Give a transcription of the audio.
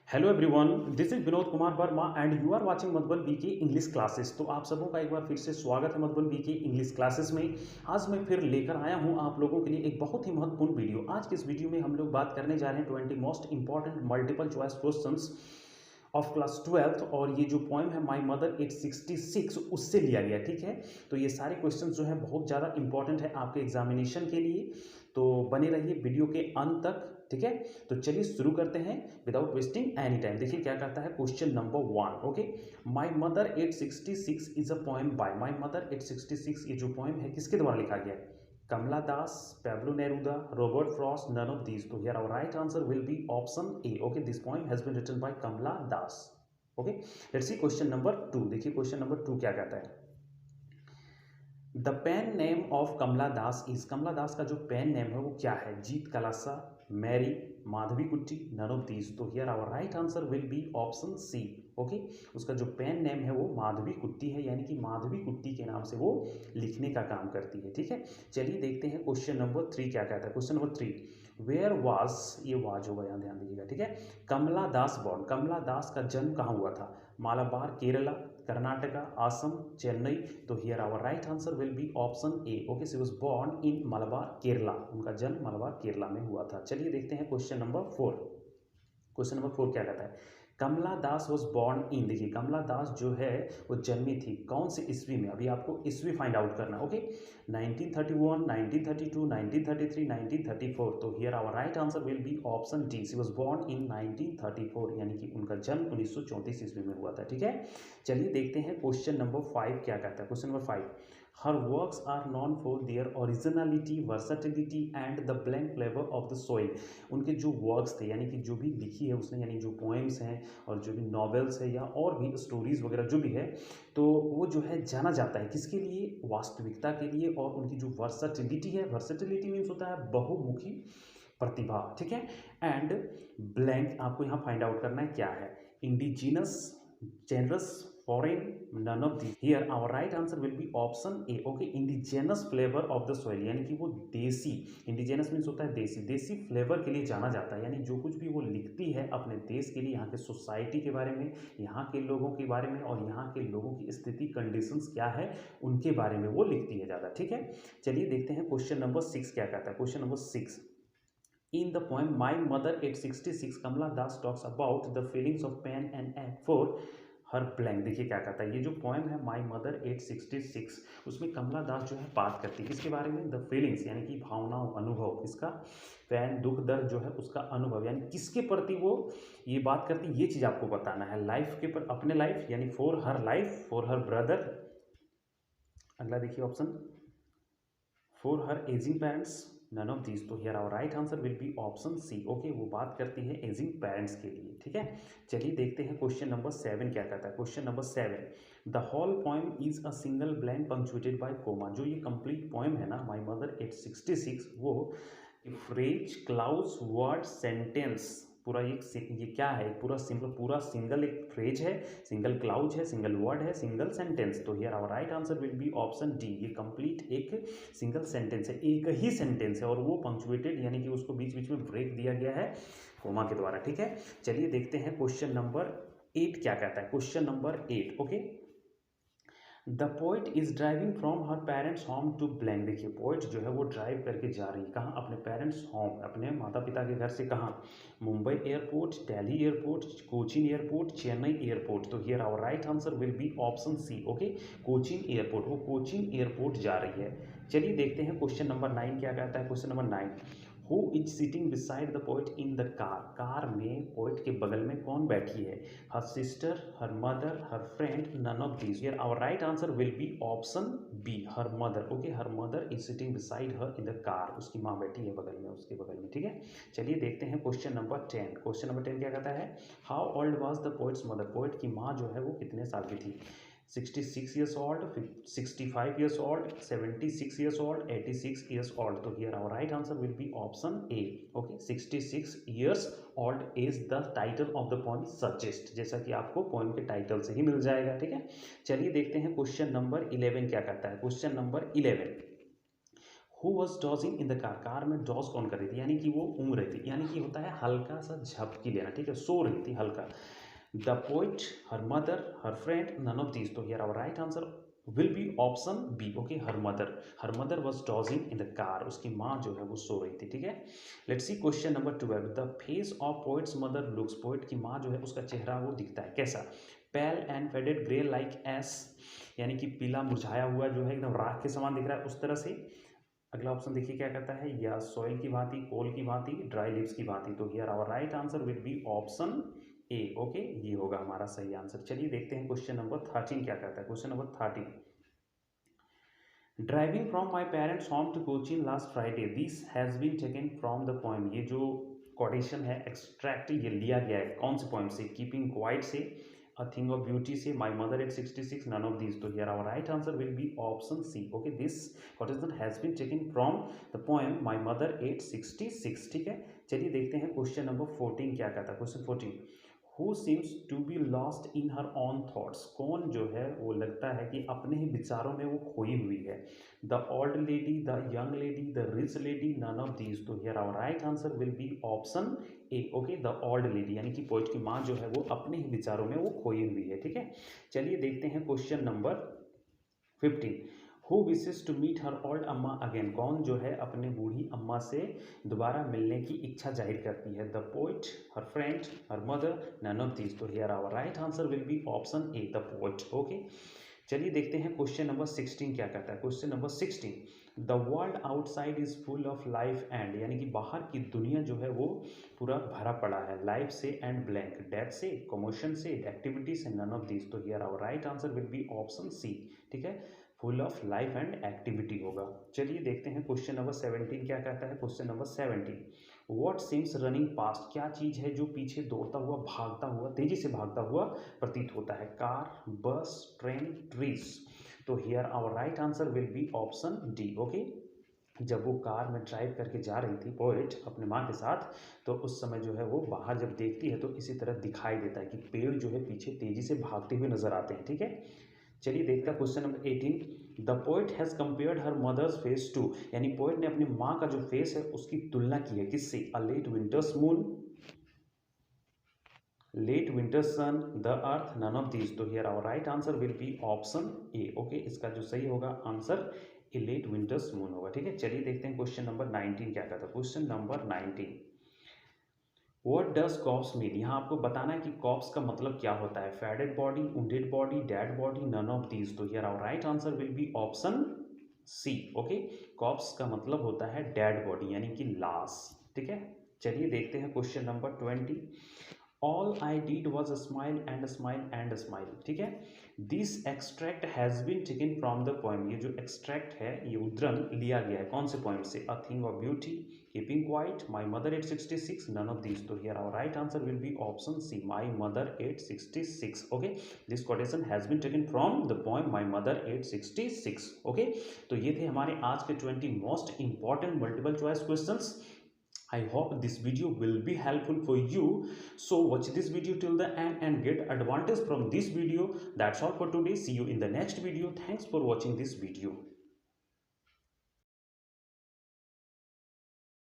Hello everyone, this is Vinod Kumar Verma and you are watching Madhuban BK English classes. तो आप सबों का एक बार फिर से स्वागत है मधुबन बीके इंग्लिश क्लासेस में। आज मैं फिर लेकर आया हूं आप लोगों के लिए एक बहुत ही महत्वपूर्ण वीडियो। आज के इस वीडियो में हम लोग बात करने जा रहे हैं 20 most important multiple choice questions of class 12। और ये जो पोएम है माई मदर 866 उससे लिया गया, ठीक है। तो ये सारे क्वेश्चन जो है बहुत ज़्यादा इंपॉर्टेंट है आपके एग्जामिनेशन के लिए, तो बने रहिए वीडियो के अंत तक, ठीक है। तो चलिए शुरू करते हैं विदाउट वेस्टिंग एनी टाइम। देखिए क्या कहता है question number 1। Okay, my mother 866 is a poem by. My mother 866 ये जो पोएम है किसके द्वारा लिखा गया है? कमला दास, Pablo Neruda, Robert Frost, none of these. So here our right answer will be option A. Okay, this poem has been written by Kamla Das. Okay, let's see question number 2. देखिए question number 2 क्या कहता है। The pen name of Kamala Das is. Kamala Das का जो pen name है वो क्या है? जीत कलासा, Mary, Madhavi Kutty, none of these. तो here our right answer will be option C. Okay, उसका जो पेन नेम है वो माधवी कुट्टी है, यानी कि माधवी कुट्टी के नाम से वो लिखने का काम करती है, ठीक है। चलिए देखते हैं क्वेश्चन नंबर 3 क्या कहता है। क्वेश्चन नंबर 3, वेयर वाज, ये वाज होगा यहाँ ध्यान दीजिएगा, ठीक है। कमला दास बॉर्न, कमला दास का जन्म कहाँ हुआ था? मालाबार, केरला, कर्नाटका, असम, चेन्नई। तो here our right answer will be option A. Okay, she was born in Malabar Kerala, उनका जन्म मलाबार केरला में हुआ था। चलिए देखते हैं क्वेश्चन नंबर 4। क्वेश्चन नंबर 4 क्या कहता है? कमला दास वॉज बॉर्न इन। देखिए कमला दास जो है वो जन्मी थी कौन सी ईस्वी में? अभी आपको ईस्वी फाइंड आउट करना है। ओके, 1931, 1932, 1933, 1934। तो here our right answer will be option D. She was born in 1934, यानी कि उनका जन्म 1934 ईस्वी में हुआ था, ठीक है। चलिए देखते हैं क्वेश्चन नंबर 5 क्या कहता है। Question number 5, her works are known for their originality, versatility and the blank flavour of the soil. उनके जो वर्क्स थे, यानी कि जो भी लिखी है उसने, यानी जो पोएम्स हैं और जो भी नॉवेल्स है या और भी स्टोरीज वगैरह जो भी है, तो वो जो है जाना जाता है किसके लिए? वास्तविकता के लिए। और उनकी जो वर्सेटिलिटी है, वर्सेटिलिटी मीन्स होता है बहुमुखी प्रतिभा, ठीक है। एंड ब्लैंक आपको यहाँ फाइंड आउट करना है क्या है? Indigenous, generous, foreign, none of the. Here our right answer will be option A. Okay, indigenous flavour of the soil, यानी कि वो देसी, इंडिजिनस मीन्स होता है देसी, देसी फ्लेवर के लिए जाना जाता है। यानी जो कुछ भी वो लिखती है अपने देश के लिए, यहाँ के सोसाइटी के बारे में, यहाँ के लोगों के बारे में, और यहाँ के लोगों की स्थिति, कंडीशंस क्या है उनके बारे में वो लिखती है ज़्यादा, ठीक है। चलिए देखते हैं क्वेश्चन नंबर 6 क्या कहता है। Question number 6, in the poem My Mother 866, Kamala Das talks about the feelings of pain and ache for her blank। देखिए क्या कहता है, ये जो पोएम है माई मदर 866, उसमें कमला दास जो है बात करती है किसके बारे में? द फीलिंग्स, यानी कि भावनाओं, अनुभव, किसका? पैन, दुख, दर्द जो है उसका अनुभव, यानी किसके प्रति वो ये बात करती है, ये चीज़ आपको बताना है। लाइफ के पर, अपने लाइफ, यानी for her life, for her brother. अगला देखिए option, for her ageing parents, none of these. तो here our right answer will be option C. Okay, वो बात करती है एजिंग पेरेंट्स के लिए, ठीक है। चलिए देखते हैं क्वेश्चन नंबर 7 क्या कहता है। Question number 7, the whole poem is a single blank punctuated by comma. जो ये कंप्लीट पोएम है ना माई मदर 866, वो फ्रेज, क्लाउज, वर्ड, सेंटेंस, पूरा ये क्या है? पूरा सिंगल एक फ्रेज है, सिंगल क्लाउज है, सिंगल वर्ड है, सिंगल सेंटेंस। तो here our right answer will be option D. ये कंप्लीट एक सिंगल सेंटेंस है, एक ही सेंटेंस है, और वो पंक्चुएटेड, यानी कि उसको बीच बीच में ब्रेक दिया गया है कोमा के द्वारा, ठीक है। चलिए देखते हैं क्वेश्चन नंबर 8 क्या कहता है। Question number 8, okay, the poet is driving from her parents home to blank. देखिए पोइट जो है वो ड्राइव करके जा रही है कहाँ? अपने पेरेंट्स होम, अपने माता पिता के घर से कहाँ? Mumbai airport, Delhi airport, Cochin airport, Chennai airport. तो here our right answer will be option C. Okay, Cochin airport, वो कोचीन एयरपोर्ट जा रही है। चलिए देखते हैं क्वेश्चन नंबर 9 क्या कहता है। Question number 9, who is sitting beside the poet in the car. Car में पोइट के बगल में कौन बैठी है? Her sister, her mother, her friend, none of these. Here our right answer will be option B, her mother. Okay, her mother is sitting beside her in the car, उसकी माँ बैठी है बगल में, उसके बगल में, ठीक है। चलिए देखते हैं क्वेश्चन नंबर 10। क्वेश्चन नंबर 10 क्या कहता है? How old was the poets mother. Poet की माँ जो है वो कितने साल की थी? 66 years old, 65 years old, 76 years old, 86 years old. So here our right answer will be option A. Okay, 66 years old is the title of the poem suggest, जैसा कि आपको पोएम के टाइटल से ही मिल जाएगा, ठीक है। चलिए देखते हैं क्वेश्चन नंबर 11 क्या कहता है। Question number 11, who was dozing in the car, car में डॉज कौन कर रही थी, यानी कि वो ऊँग रही थी, यानी कि होता है हल्का सा झपकी लेना, ठीक है, सो रही थी हल्का। The poet, her mother, her friend, none of these, तो here our right answer will be option B, okay, her mother was dozing in the car, उसकी माँ जो है वो सो रही थी, ठीक है। Let's see question number 12, the face of poets mother looks, poet की माँ जो है उसका चेहरा वो दिखता है कैसा, pale and faded grey like S, यानी कि पीला मुरझाया हुआ जो है एकदम राख के समान दिख रहा है उस तरह से। अगला ऑप्शन देखिए क्या कहता है, या सॉइल की भांति, कोल की भांति, ड्राई लीव्स की भांति, तो here our right answer will be option A, okay, ये होगा हमारा सही आंसर। चलिए देखते हैं क्वेश्चन नंबर 13 क्या कहता है। Question number 13, driving from my parents home to Cochin last Friday, this has been taken from the poem, ये जो कोटेशन है एक्सट्रैक्ट ये लिया गया है कौन से पोएम से, कीपिंग क्वाइट से, अ थिंग ऑफ ब्यूटी से, my mother at 66, none of these, तो here our right answer will be option C, okay, this quotation has been taken from the poem my mother at 66, ठीक है। चलिए देखते हैं question number 14 क्या कहता है। Question 14, who seems to be lost in her own thoughts, कौन जो है वो लगता है कि अपने ही विचारों में वो खोई हुई है, the old lady, the young lady, the rich lady, none of these, तो here our right answer will be option A, okay, the old lady, यानी कि पोइट की माँ जो है वो अपने ही विचारों में वो खोई हुई है, ठीक है। चलिए देखते हैं question number 15, who wishes to meet her old amma again, कौन जो है अपने बूढ़ी अम्मा से दोबारा मिलने की इच्छा जाहिर करती है, the poet, her friend, her mother, none of these, तो here our right answer will be option A, the poet, okay. चलिए देखते हैं क्वेश्चन नंबर 16 क्या कहता है। Question number 16, the world outside is full of life and, यानी कि बाहर की दुनिया जो है वो पूरा भरा पड़ा है लाइफ से, एंड ब्लैंक, डेथ से, कमोशन से, एक्टिविटी से, नन ऑफ दिस, तो here our right answer will be option C, ठीक है, full of life and activity होगा। चलिए देखते हैं क्वेश्चन नंबर 17 क्या कहता है। Question number 17, what seems running past, क्या चीज़ है जो पीछे दौड़ता हुआ, भागता हुआ, तेजी से भागता हुआ प्रतीत होता है, कार, बस, ट्रेन, ट्रीज, तो here our right answer will be option D, okay. जब वो कार में ड्राइव करके जा रही थी पोएट अपने माँ के साथ, तो उस समय जो है वो बाहर जब देखती है तो इसी तरह दिखाई देता है कि पेड़ जो है पीछे तेजी से भागते हुए नजर आते हैं, ठीक है। चलिए देखते हैं question number 18, the poet has compared her mother's face to, यानी पोएट ने अपनी माँ का जो फेस है उसकी तुलना की है किससे, a late winter's moon, late winter sun, the earth, none of these, तो here our right answer will be option A, okay, इसका जो सही होगा answer A late winter's moon होगा, ठीक है। चलिए देखते हैं क्वेश्चन नंबर 19 क्या कहता है। Question number 19, what does corpse mean, यहाँ आपको बताना है कि कॉप्स का मतलब क्या होता है, faded body, wounded body, dead body, none of these, तो here our right answer will be option C, okay, corpse का मतलब होता है डेड बॉडी यानी कि लाश, ठीक है। चलिए देखते हैं question number 20, all I did was a smile and smile and smile, ठीक है। This extract has been taken from the poem, ये जो एक्सट्रैक्ट है ये उद्धरण लिया गया है कौन से पोएम से, a thing of beauty, keeping quiet, my mother at 66, none of these, तो here our right answer will be option C, my mother at 66, okay, this quotation has been taken from the poem my mother at 66, okay. तो ये थे हमारे आज के 20 most important multiple choice questions. I hope this video will be helpful for you. So watch this video till the end and get advantage from this video. That's all for today. See you in the next video. Thanks for watching this video.